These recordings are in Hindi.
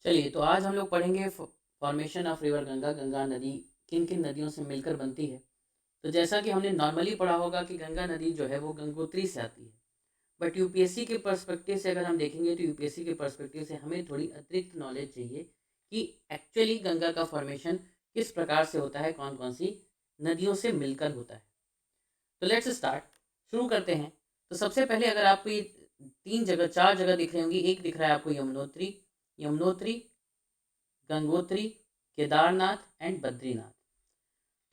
चलिए, तो आज हम लोग पढ़ेंगे formation of river Ganga. Ganga नदी किन किन नदियों से मिलकर बनती है। तो जैसा कि हमने नॉर्मली पढ़ा होगा कि गंगा नदी जो है वो गंगोत्री से आती है। बट यूपीएससी के पर्सपेक्टिव से अगर हम देखेंगे तो यूपीएससी के पर्सपेक्टिव से हमें थोड़ी अतिरिक्त नॉलेज चाहिए कि एक्चुअली गंगा का फॉर्मेशन किस प्रकार से होता है, कौन कौन सी नदियों से मिलकर होता है। तो लेट्स स्टार्ट, शुरू करते हैं। तो सबसे पहले अगर आपको ये चार जगह दिख रही होंगी। एक दिख रहा है आपको यमुनोत्री, यमुनोत्री, गंगोत्री, केदारनाथ एंड बद्रीनाथ।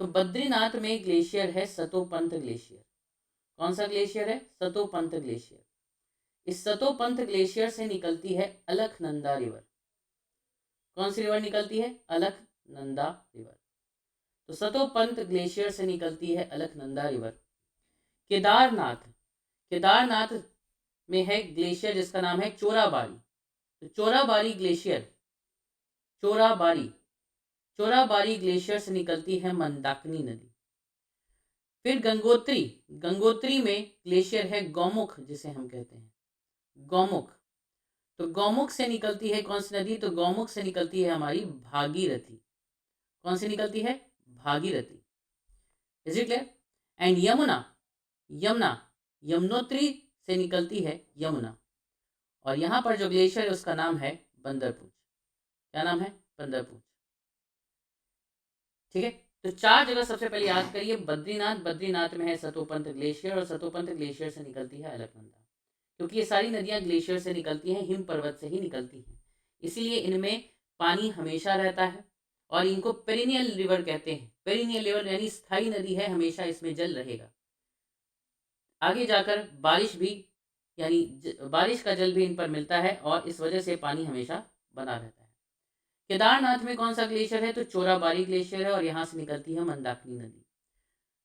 तो बद्रीनाथ में ग्लेशियर है सतोपंथ ग्लेशियर। कौन सा ग्लेशियर है? सतोपंथ ग्लेशियर। इस सतोपंथ ग्लेशियर से निकलती है अलकनंदा रिवर। कौन सी रिवर निकलती है? अलकनंदा रिवर। तो सतोपंथ ग्लेशियर से निकलती है अलकनंदा रिवर। केदारनाथ, केदारनाथ में है ग्लेशियर जिसका नाम है चोराबारी। तो चोराबारी ग्लेशियर, चोराबारी चोराबारी ग्लेशियर से निकलती है मंदाकिनी नदी। फिर गंगोत्री, गंगोत्री में ग्लेशियर है गौमुख, जिसे हम कहते हैं गौमुख। तो गौमुख से निकलती है कौन सी नदी? तो गौमुख से निकलती है हमारी भागीरथी। कौन सी निकलती है? Bhagirathi. Is it clear? And Yamuna, Yamuna, Yamunotri से निकलती है यमुना। और यहाँ पर जो ग्लेशियर है उसका नाम है बंदरपूछ। क्या नाम है? बंदरपूछ। ठीक है। तो चार जगह सबसे पहले याद करिए। बद्रीनाथ, बद्रीनाथ में है सतोपंथ ग्लेशियर और सतोपंथ ग्लेशियर से निकलती है अलकनंदा। क्योंकि ये सारी नदियां ग्लेशियर से निकलती हैं, हिम पर्वत से ही निकलती हैं, इसीलिए इनमें पानी हमेशा रहता है और इनको पेरिनियल रिवर कहते हैं। पेरिनियल रिवर यानी स्थायी नदी है, हमेशा इसमें जल रहेगा। आगे जाकर बारिश भी यानी बारिश का जल भी इन पर मिलता है और इस वजह से पानी हमेशा बना रहता है। केदारनाथ में कौन सा ग्लेशियर है? तो चोराबारी ग्लेशियर है और यहाँ से निकलती है मंदाकिनी नदी।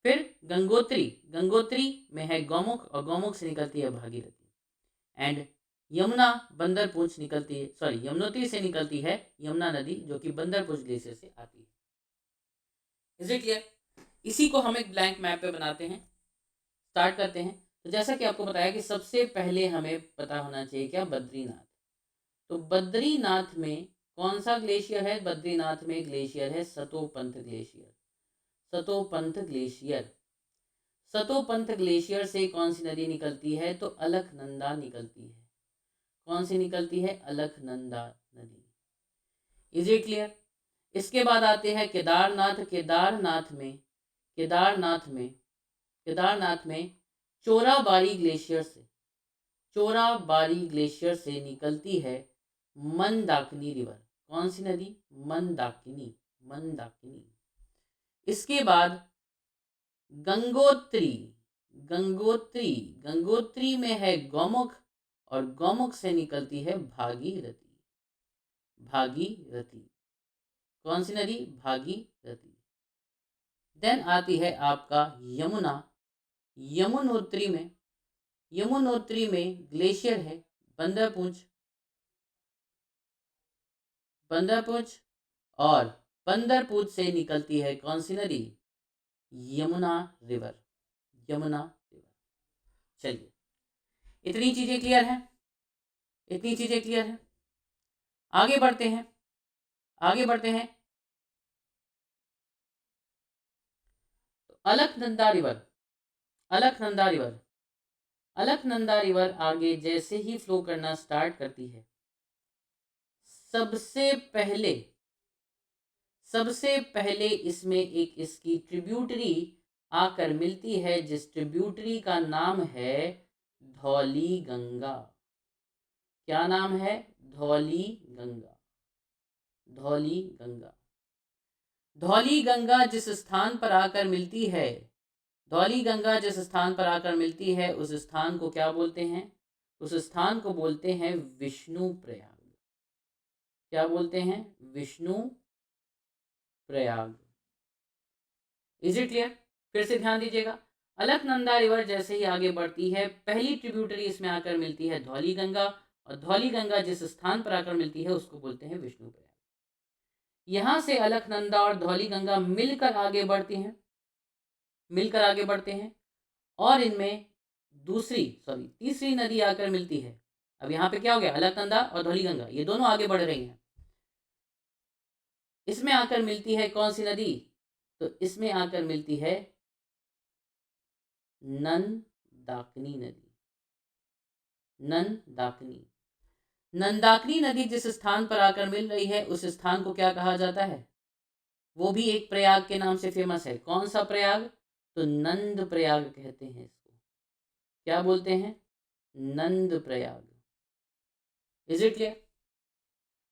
फिर गंगोत्री, गंगोत्री में है गौमुख और गौमुख से निकलती है भागीरथी। एंड यमुना बंदरपूछ निकलती है, सॉरी यमुनोत्री से निकलती है यमुना नदी, जो कि बंदरपूछ ग्लेशियर से आती है। Is it clear? इसी को हम एक ब्लैंक मैप पे बनाते हैं, स्टार्ट करते हैं। तो जैसा कि आपको बताया कि सबसे पहले हमें पता होना चाहिए क्या? बद्रीनाथ। तो बद्रीनाथ में कौन सा ग्लेशियर है? बद्रीनाथ में ग्लेशियर है Satopanth glacier. Satopanth glacier, Satopanth glacier से कौन सी नदी निकलती है? तो अलकनंदा निकलती है। कौन सी निकलती है? अलकनंदा नदी। Is it clear? इसके बाद आते हैं केदारनाथ। केदारनाथ में, केदारनाथ में, केदारनाथ में चोराबारी ग्लेशियर से, चोराबारी ग्लेशियर से निकलती है मंदाकिनी रिवर। कौन सी नदी? मंदाकिनी, मंदाकिनी। इसके बाद गंगोत्री, गंगोत्री, गंगोत्री में है गौमुख और गौमुख से निकलती है भागीरथी, भागीरथी। कौन सी नदी? भागीरथी। देन आती है आपका यमुना। यमुनोत्री में, यमुनोत्री में ग्लेशियर है बंदरपूछ, बंदरपूछ और बंदरपूछ से निकलती है कौन सी नदी? Yamuna river, Yamuna river. चलिए, इतनी चीजें क्लियर हैं, इतनी चीजें क्लियर हैं। आगे बढ़ते हैं, आगे बढ़ते हैं। तो Alaknanda river, Alaknanda river, Alaknanda river आगे जैसे ही फ्लो करना स्टार्ट करती है, सबसे पहले, सबसे पहले इसमें एक इसकी ट्रिब्यूटरी आकर मिलती है, जिस ट्रिब्यूटरी का नाम है धौली गंगा। क्या नाम है? धौली गंगा, धौली गंगा। धौली गंगा जिस स्थान पर आकर मिलती है, धौली गंगा जिस स्थान पर आकर मिलती है, उस स्थान को क्या बोलते हैं? उस स्थान को बोलते हैं विष्णु प्रयाग। क्या बोलते हैं? Vishnu Prayag. Is it clear? फिर से ध्यान दीजिएगा। अलकनंदा रिवर जैसे ही आगे बढ़ती है, पहली ट्रिब्यूटरी इसमें आकर मिलती है धौली गंगा और धौली गंगा जिस स्थान पर आकर मिलती है उसको बोलते हैं विष्णु प्रयाग। यहां से अलकनंदा और धौली गंगा मिलकर आगे बढ़ती हैं, मिलकर आगे बढ़ते हैं और इनमें तीसरी नदी आकर मिलती है। अब यहाँ पे क्या हो गया? अलकनंदा और धौली गंगा ये दोनों आगे बढ़ रही हैं। इसमें आकर मिलती है कौन सी नदी? तो इसमें आकर मिलती है नंदाकिनी नदी। नंदाकिनी नंदाकिनी नदी जिस स्थान पर आकर मिल रही है उस स्थान को क्या कहा जाता है? वो भी एक प्रयाग के नाम से फेमस है। कौन सा प्रयाग? तो नंद प्रयाग कहते हैं इसको। क्या बोलते हैं? Nand Prayag. Is it clear?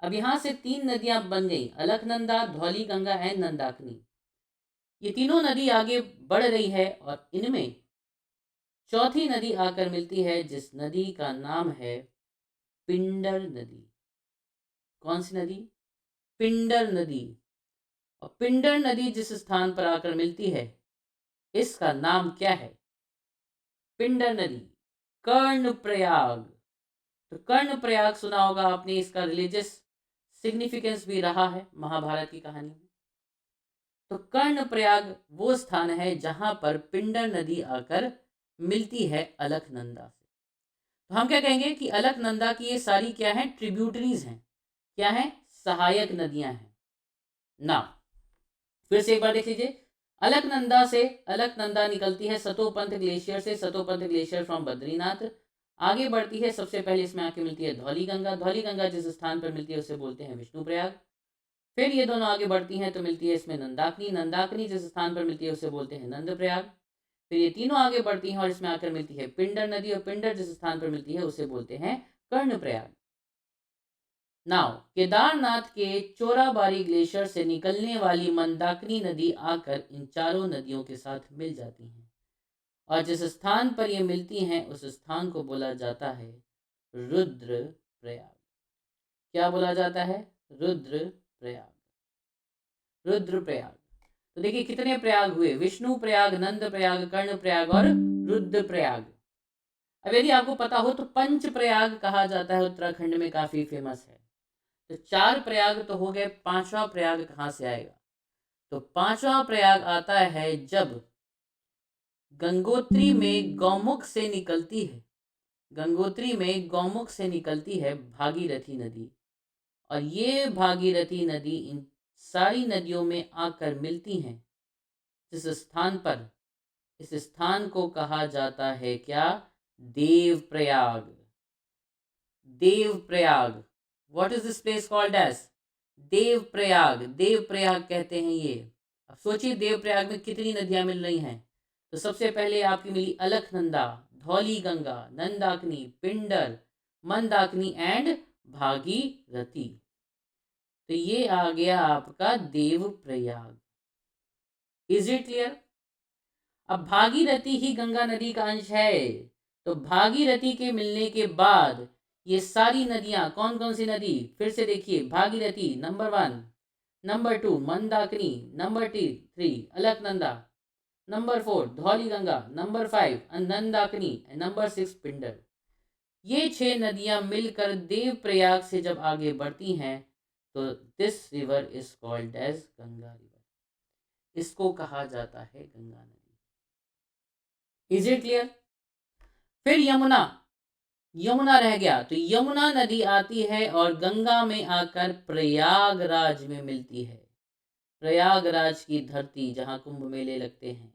अब यहां से 3 नदियां बन गई, अलकनंदा, धौलीगंगा एंड नंदाकिनी। ये तीनों नदी आगे बढ़ रही है और इनमें चौथी नदी आकर मिलती है जिस नदी का नाम है पिंडर नदी। कौन सी नदी? पिंडर नदी। और पिंडर नदी जिस स्थान पर आकर मिलती है इसका नाम क्या है? पिंडर नदी। कर्णप्रयाग। तो कर्णप्रयाग सुना होगा आपने, इसका रिलीजियस सिग्निफिकेंस भी रहा है महाभारत की कहानी में। तो कर्णप्रयाग वो स्थान है जहां पर पिंडर नदी आकर मिलती है अलकनंदा से। तो हम क्या कहेंगे कि अलकनंदा की ये सारी क्या है? ट्रिब्यूटरीज हैं। क्या है? सहायक नदियां हैं ना। फिर से एक बार देख लीजिए, अलकनंदा निकलती है सतोपंथ ग्लेशियर से, सतोपंथ ग्लेशियर फ्रॉम बद्रीनाथ। आगे बढ़ती है, सबसे पहले इसमें आके मिलती है धौलीगंगा। धौलीगंगा जिस स्थान पर मिलती है उसे बोलते हैं विष्णुप्रयाग। फिर ये दोनों आगे बढ़ती हैं तो मिलती है इसमें नंदाकिनी। नंदाकिनी जिस स्थान पर मिलती है उसे बोलते हैं नंदप्रयाग। फिर ये तीनों आगे बढ़ती हैं और इसमें आकर मिलती है पिंडर नदी, और पिंडर जिस स्थान पर मिलती है उसे बोलते हैं कर्णप्रयाग। नाउ केदारनाथ के चोराबारी ग्लेशियर से निकलने वाली मंदाकिनी नदी आकर इन चारों नदियों के साथ मिल जाती हैं और जिस स्थान पर ये मिलती हैं उस स्थान को बोला जाता है रुद्रप्रयाग। क्या बोला जाता है? रुद्रप्रयाग। रुद्रप्रयाग। तो देखिए कितने प्रयाग हुए? विष्णु प्रयाग, नंद प्रयाग, कर्ण प्रयाग और रुद्रप्रयाग। अब यदि आपको पता हो तो पंच प्रयाग कहा जाता है, उत्तराखंड में काफी फेमस है। तो 4 प्रयाग तो हो गए, 5वां प्रयाग कहाँ से आएगा? तो 5वां प्रयाग आता है जब गंगोत्री में गौमुख से निकलती है, गंगोत्री में गौमुख से निकलती है भागीरथी नदी, और ये भागीरथी नदी इन सारी नदियों में आकर मिलती हैं जिस स्थान पर, इस स्थान को कहा जाता है क्या? Devprayag. Devprayag. What is this place called as? Devprayag. Devprayag कहते हैं ये। अब सोचिए देवप्रयाग में कितनी नदियां मिल रही हैं। तो सबसे पहले आपकी मिली अलकनंदा, धौलीगंगा, नंदाकिनी, पिंडर, मंदाकिनी एंड भागीरथी। तो ये आ गया आपका देवप्रयाग। Is it clear? अब भागीरथी ही गंगा नदी का अंश है, तो भागीरथी के मिलने के बाद ये सारी नदियां, कौन कौन सी नदी? फिर से देखिए, Bhagirathi number 1, number 2 Mandakini, number 3 Alaknanda, number 4 Dhauliganga, number 5 Nandakini, number 6 Pindar. ये 6 नदियां मिलकर देवप्रयाग से जब आगे बढ़ती हैं तो this river is called as Ganga river. इसको कहा जाता है गंगा नदी। Is it clear? फिर यमुना। यमुना रह गया, तो यमुना नदी आती है और गंगा में आकर प्रयागराज में मिलती है। प्रयागराज की धरती जहाँ कुंभ मेले लगते हैं,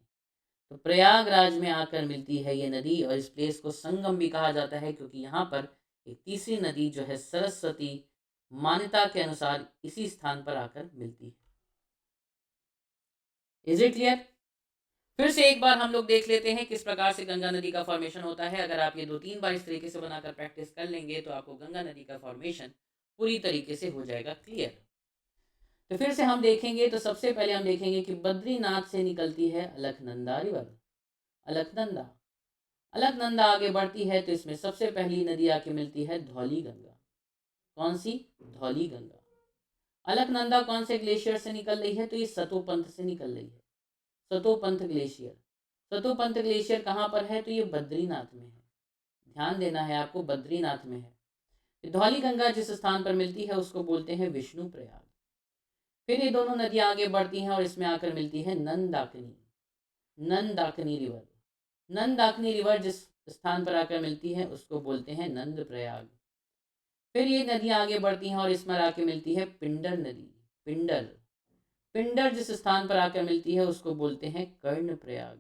तो प्रयागराज में आकर मिलती है ये नदी, और इस प्लेस को संगम भी कहा जाता है क्योंकि यहाँ पर एक तीसरी नदी जो है सरस्वती, मान्यता के अनुसार इसी स्थान पर आकर मिलती है। Is it clear? फिर से एक बार हम लोग देख लेते हैं किस प्रकार से गंगा नदी का फॉर्मेशन होता है। अगर आप ये 2-3 बार इस तरीके से बनाकर प्रैक्टिस कर लेंगे तो आपको गंगा नदी का फॉर्मेशन पूरी तरीके से हो जाएगा क्लियर। तो फिर से हम देखेंगे, तो सबसे पहले हम देखेंगे कि बद्रीनाथ से निकलती है अलकनंदा रिवर। अलकनंदा, अलकनंदा आगे बढ़ती है तो इसमें सबसे पहली नदी आके मिलती है धौलीगंगा। कौन सी? धौलीगंगा। अलकनंदा कौन से ग्लेशियर से निकल रही है? तो ये सतोपंथ से निकल रही है। सतोपंथ ग्लेशियर। सतोपंथ ग्लेशियर कहाँ पर है? तो ये बद्रीनाथ में है। ध्यान देना है आपको, बद्रीनाथ में है। धौलीगंगा जिस स्थान पर मिलती है उसको बोलते हैं विष्णुप्रयाग। फिर ये दोनों नदियां आगे बढ़ती हैं और इसमें आकर मिलती है नंदाकिनी। नंदाकिनी रिवर। नंदाकिनी रिवर जिस स्थान पर आकर मिलती है उसको बोलते हैं नंदप्रयाग। फिर ये नदियां आगे बढ़ती हैं और इसमें आके मिलती है पिंडर नदी। पिंडर। पिंडर जिस स्थान पर आकर मिलती है उसको बोलते हैं कर्णप्रयाग,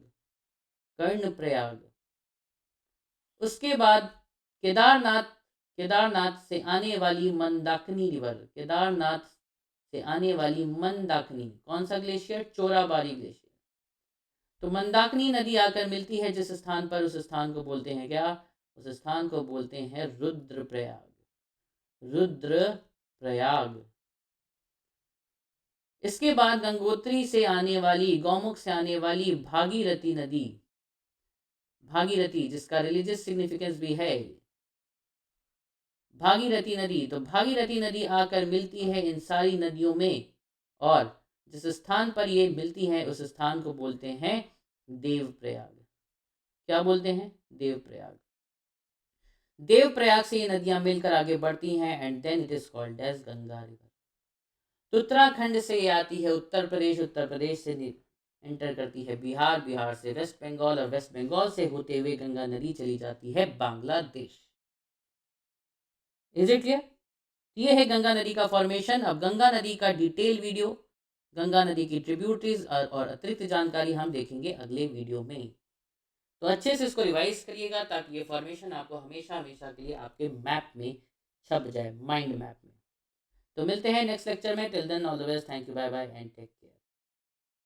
कर्णप्रयाग। उसके बाद केदारनाथ, केदारनाथ से आने वाली मंदाकिनी रिवर, केदारनाथ से आने वाली मंदाकिनी, कौन सा ग्लेशियर? चोराबारी ग्लेशियर। तो मंदाकिनी नदी आकर मिलती है जिस स्थान पर, उस स्थान को बोलते हैं क्या? उस स्थान को बोलते हैं रुद्रप्रयाग, रुद्रप्रयाग। इसके बाद गंगोत्री से आने वाली, गौमुख से आने वाली भागीरथी नदी, भागीरथी जिसका रिलीजियस सिग्निफिकेंस भी है, भागीरथी नदी। तो भागीरथी नदी आकर मिलती है इन सारी नदियों में, और जिस स्थान पर ये मिलती है उस स्थान को बोलते हैं देवप्रयाग। क्या बोलते हैं? देवप्रयाग। देवप्रयाग से ये नदियां मिलकर आगे बढ़ती हैं and then it is called as Ganga river. तो उत्तराखंड से ये आती है उत्तर प्रदेश, उत्तर प्रदेश से एंटर करती है बिहार, बिहार से वेस्ट बंगाल, और वेस्ट बंगाल से होते हुए गंगा नदी चली जाती है बांग्लादेश। Is it clear? ये है गंगा नदी का फॉर्मेशन। अब गंगा नदी का डिटेल वीडियो, गंगा नदी की ट्रिब्यूटरीज और अतिरिक्त जानकारी हम देखेंगे अगले वीडियो में। तो अच्छे से इसको रिवाइज करिएगा ताकि ये फॉर्मेशन आपको हमेशा हमेशा के लिए आपके मैप में छप जाए, माइंड मैप में। तो मिलते हैं नेक्स्ट लेक्चर में। Till then all the best, thank you, bye bye and take care.